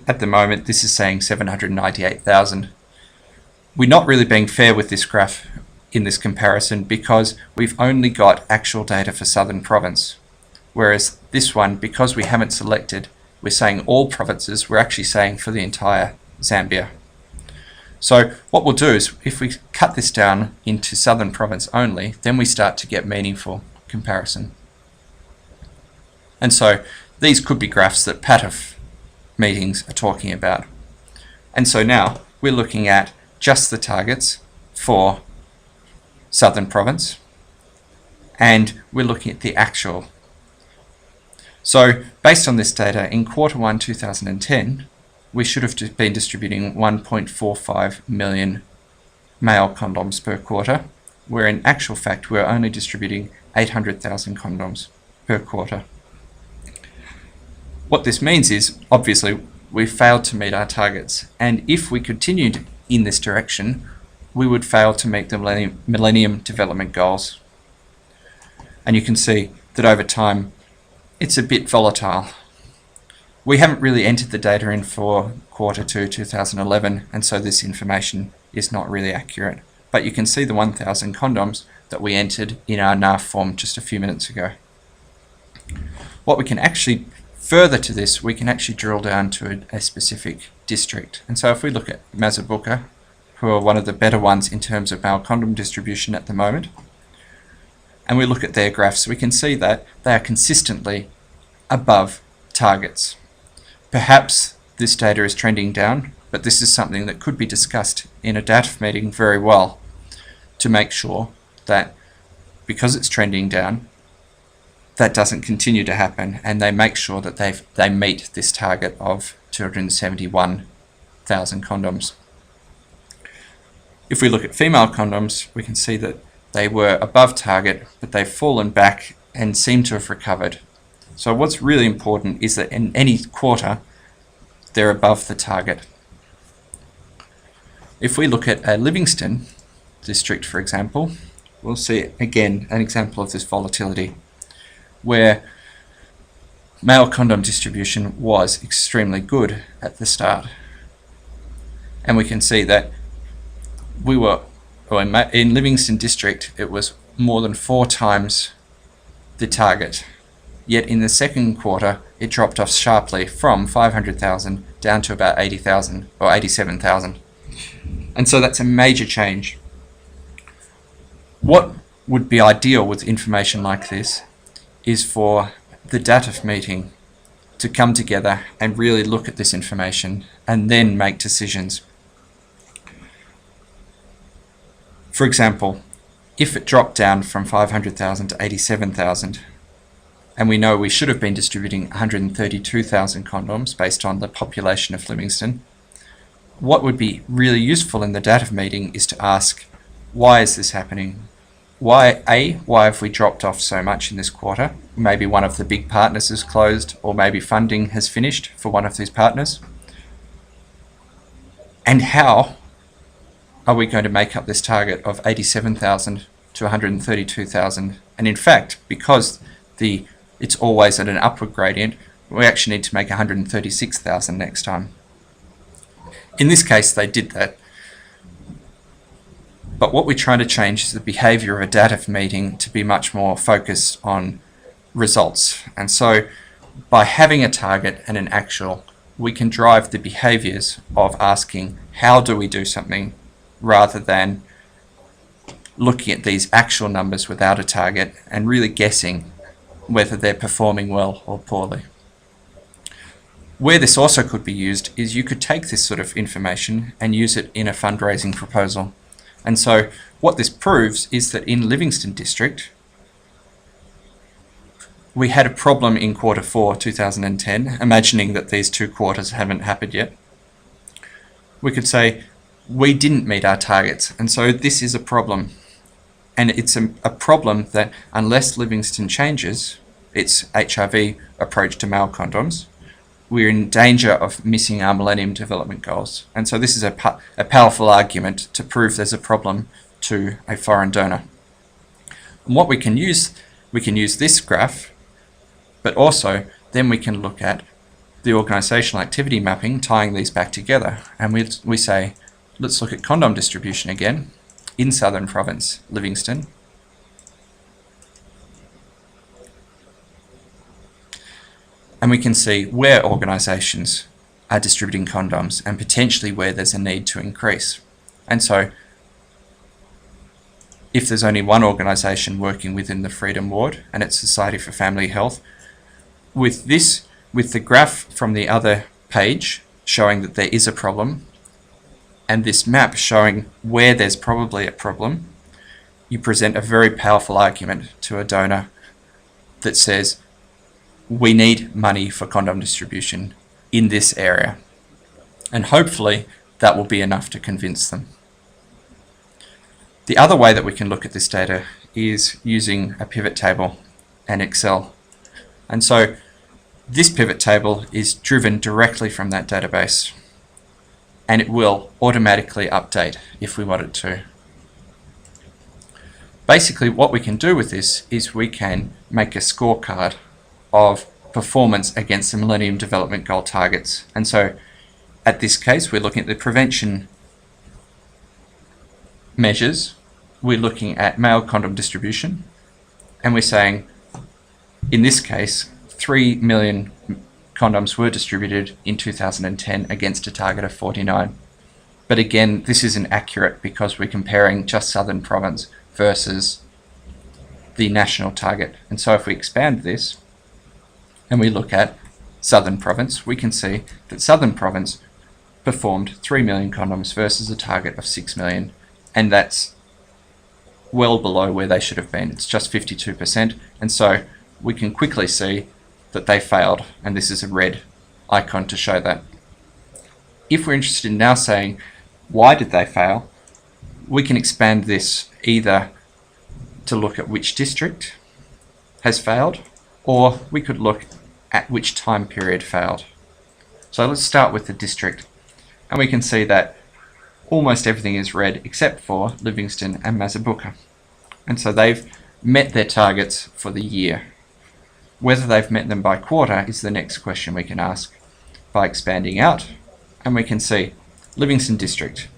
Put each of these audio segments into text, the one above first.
At the moment, this is saying 798,000. We're not really being fair with this graph in this comparison because we've only got actual data for Southern Province. Whereas this one, because we haven't selected, we're saying all provinces, we're actually saying for the entire Zambia. So what we'll do is, if we cut this down into Southern Province only, then we start to get meaningful comparison. And so these could be graphs that PATF meetings are talking about. And so now we're looking at just the targets for Southern Province, and we're looking at the actual. So based on this data, in Q1 2010, we should have been distributing 1.45 million male condoms per quarter, where in actual fact we're only distributing 800,000 condoms per quarter. What this means is, obviously, we've failed to meet our targets, and if we continued in this direction, we would fail to meet the Millennium Development Goals. And you can see that over time, it's a bit volatile. We haven't really entered the data in for Q2 2011, and so this information is not really accurate. But you can see the 1,000 condoms that we entered in our NAF form just a few minutes ago. What we can actually, further to this, we can actually drill down to a specific district. And so if we look at Mazabuka, who are one of the better ones in terms of male condom distribution at the moment, and we look at their graphs, we can see that they are consistently above targets. Perhaps this data is trending down, but this is something that could be discussed in a DATF meeting very well to make sure that because it's trending down, that doesn't continue to happen, and they make sure that they meet this target of 271,000 condoms. If we look at female condoms, we can see that they were above target, but they've fallen back and seem to have recovered. So what's really important is that in any quarter, they're above the target. If we look at a Livingston district, for example, we'll see again an example of this volatility, where male condom distribution was extremely good at the start. And we can see that in Livingston district, it was more than 4 times the target. Yet in the second quarter, it dropped off sharply from 500,000 down to about 80,000 or 87,000. And so that's a major change. What would be ideal with information like this is for the DATF meeting to come together and really look at this information and then make decisions. For example, if it dropped down from 500,000 to 87,000, and we know we should have been distributing 132,000 condoms based on the population of Livingston, what would be really useful in the DATF meeting is to ask, why is this happening? Why have we dropped off so much in this quarter? Maybe one of the big partners is closed, or maybe funding has finished for one of these partners. And how are we going to make up this target of 87,000 to 132,000? And in fact, because it's always at an upward gradient, we actually need to make 136,000 next time. In this case, they did that. But what we're trying to change is the behaviour of a DATF meeting to be much more focused on results. And so by having a target and an actual, we can drive the behaviours of asking, how do we do something, rather than looking at these actual numbers without a target and really guessing whether they're performing well or poorly. Where this also could be used is you could take this sort of information and use it in a fundraising proposal. And so what this proves is that in Livingston District, we had a problem in Q4 2010, imagining that these 2 quarters haven't happened yet. We could say, we didn't meet our targets, and so this is a problem. And it's a problem that unless Livingston changes its HIV approach to male condoms, we're in danger of missing our Millennium Development Goals. And so this is a powerful argument to prove there's a problem to a foreign donor. And what we can use this graph, but also then we can look at the organisational activity mapping, tying these back together. And we say, let's look at condom distribution again in Southern Province, Livingstone. And we can see where organisations are distributing condoms and potentially where there's a need to increase. And so if there's only one organisation working within the Freedom Ward, and it's Society for Family Health, with the graph from the other page showing that there is a problem, and this map showing where there's probably a problem, you present a very powerful argument to a donor that says, we need money for condom distribution in this area. And hopefully that will be enough to convince them. The other way that we can look at this data is using a pivot table and Excel. And so this pivot table is driven directly from that database, and it will automatically update if we want it to. Basically, what we can do with this is we can make a scorecard of performance against the Millennium Development Goal targets. And so at this case, we're looking at the prevention measures. We're looking at male condom distribution, and we're saying, in this case, 3 million condoms were distributed in 2010 against a target of 49. But again, this isn't accurate because we're comparing just Southern Province versus the national target. And so if we expand this and we look at Southern Province, we can see that Southern Province performed 3 million condoms versus a target of 6 million. And that's well below where they should have been. It's just 52%. And so we can quickly see that they failed. And this is a red icon to show that. If we're interested in now saying, why did they fail? We can expand this either to look at which district has failed, or we could look at which time period failed. So let's start with the district. And we can see that almost everything is red except for Livingstone and Mazabuka. And so they've met their targets for the year. Whether they've met them by quarter is the next question we can ask by expanding out. And we can see Livingstone District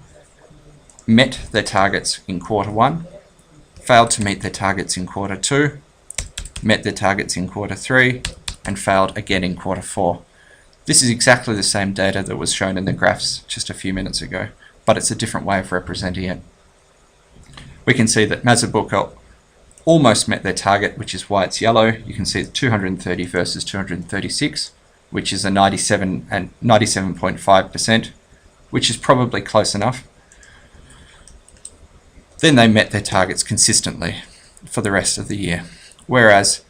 met their targets in quarter 1, failed to meet their targets in quarter 2, met their targets in quarter 3, and failed again in quarter 4. This is exactly the same data that was shown in the graphs just a few minutes ago, but it's a different way of representing it. We can see that Mazabuka almost met their target, which is why it's yellow. You can see 230 versus 236, which is a 97 and 97.5%, which is probably close enough. Then they met their targets consistently for the rest of the year. Whereas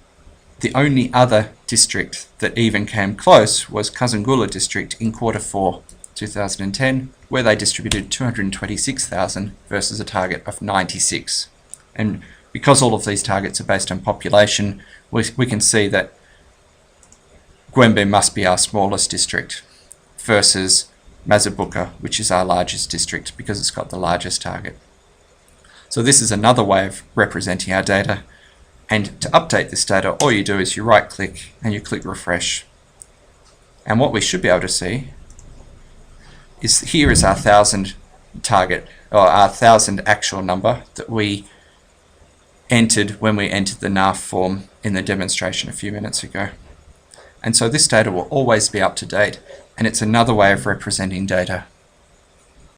the only other district that even came close was Kazungula District in quarter 4, 2010, where they distributed 226,000 versus a target of 96. And because all of these targets are based on population, we can see that Gwembe must be our smallest district versus Mazabuka, which is our largest district because it's got the largest target. So this is another way of representing our data. And to update this data, all you do is you right click and you click refresh. And what we should be able to see is here is our 1,000 target, or our 1,000 actual number that we entered when we entered the NAF form in the demonstration a few minutes ago. And so this data will always be up to date, and it's another way of representing data.